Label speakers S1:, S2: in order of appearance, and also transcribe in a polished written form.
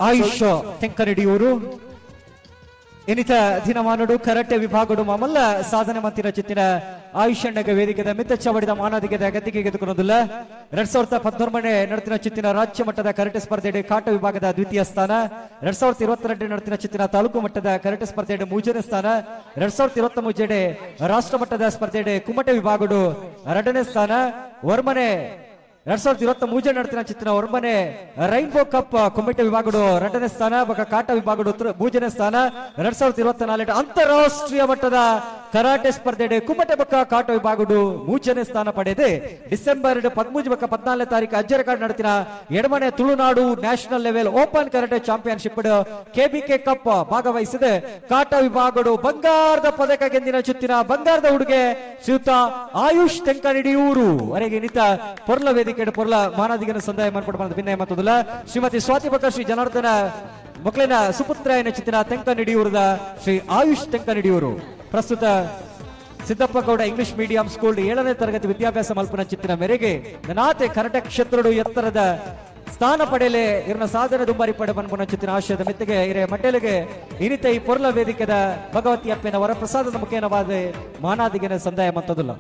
S1: AYUSH ತೆಂಕನಡಿಯೂರು ಇನ್ನಿತ ದಿನಮಾನಡು karate ವಿಭಾಗಡು ಮಮಲ್ಲ ಸಾಧನೆ ಮಂತಿನ ಚಿತ್ತಿನ ಆಯುಷ್ ಅಣ್ಣಗ ವೇದಿಕೆದ ಮಿತ್ತ ಚವಡಿದ ಮಾನದಿಗೆದ ಗದ್ದಿಗೆ ಗೆದ್ದುಕೊಳ್ಳೋದಿಲ್ಲ 2013 ನಡೆತಿನ ಚಿತ್ತಿನ ರಾಜ್ಯ ಮಟ್ಟದ ಕರಾಟೆ ಸ್ಪರ್ಧೆಯಲ್ಲಿ ಕಾಟ ವಿಭಾಗದ ದ್ವಿತೀಯ ಸ್ಥಾನ 2022 ನಡೆತಿನ ಚಿತ್ತಿನ ತಾಲೂಕು ಮಟ್ಟದ ಕರಾಟೆ ಸ್ಪರ್ಧೆಯಲ್ಲಿ ಮೂರನೇ ಸ್ಥಾನ 2023 ರಾಷ್ಟ್ರ ಮಟ್ಟದ ಸ್ಪರ್ಧೆಯಲ್ಲಿ ಕುಮಟೆ ವಿಭಾಗಡು 2ನೇ ಸ್ಥಾನ ವರ್ಮನೆ 2023 ನಡೆತಿನ ಚಿತ್ತಿನ ವರ್ಮನೆ ರೈನ್ಬೋ ಕಪ್ ಕುಮಟೆ ವಿಭಾಗಡು 2ನೇ ಸ್ಥಾನ ಕಾಟ ವಿಭಾಗಡು 3ನೇ ಸ್ಥಾನ 2024 ಅಂತಾರಾಷ್ಟ್ರೀಯ ಮಟ್ಟದ ಕರಾಟೆ ಸ್ಪರ್ಧೆ ಕುಮಟೆ ಬಕ್ಕ ಕಾಟ ವಿಭಾಗಡು 3ನೇ ಸ್ಥಾನ ಪಡೆದೆ ಡಿಸೆಂಬರ್ 13 ಬಕ್ಕ 14ನೇ ತಾರೀಕು ಅಜ್ಜರಕಾಡ್ ನಡೆತಿನ Edamane Tulunadu national level open karate championship KBK cup ಭಾಗವಹಿಸಿದೆ ಕಾಟ ವಿಭಾಗಡು ಬಂಗಾರದ ಪದಕ ಗೆದ್ದಿನ ಚಿತ್ತಿನ ಬಂಗಾರದ ಹುಡುಗೆ ಶ್ರೀಯುತ ಆಯುಷ್ ತೆಂಕನಡಿಯೂರು ವರೆಗೆ ನಿಂತ ಪೊರ್ಲ ವೇದಿಕೆ ಪೊರ್ಲ ಮಾನದಿಗನ ಸಂದಾಯ ಮಾರ್ಪಾಡು ಭಿನ್ನ ಮತ್ತದಲ್ಲ ಶ್ರೀಮತಿ ಸ್ವಾತಿ ಬಕ್ಕ ಶ್ರೀ ಜನಾರ್ದನ ಮಕ್ಕಳಿನ ಸುಪುತ್ರಾಯನ ಚಿತ್ತಿನ ತೆಂಕನಡಿಯೂರದ ಶ್ರೀ ಆಯುಷ್ ತೆಂಕನಡಿಯೂರು ಪ್ರಸ್ತುತ Siddappa Gowda English medium school 7ನೇ ತರಗತಿ ವಿದ್ಯಾಭ್ಯಾಸ ಮಲ್ಪನ ಚಿತ್ತಿನ ಮೇರೆಗೆ ನಾತೆ ಕರಾಟೆ ಕ್ಷೇತ್ರಡು ಎತ್ತರದ ಸ್ಥಾನ ಪಡೆಯಲೆ ಇರನ ಸಾಧನೆ ದುಂಬಾರಿ ಪಡೆ ಬನ್ಪುನ ಚಿತ್ತಿನ ಆಶಯದ ಮೆತ್ತಿಗೆ ಇರೇ ಮಟ್ಟೆಲೆಗೆ ಇನಿತ ಈ ಪೊರ್ಲ ವೇದಿಕೆದ ಭಗವತಿ ಅಪ್ಪನ ವರಪ್ರಸಾದದ ಮುಖೇನವಾದ ಮಾನಾದಿಗೆನ ಸಂದಾಯ ಮತ್ತದಲ್ಲ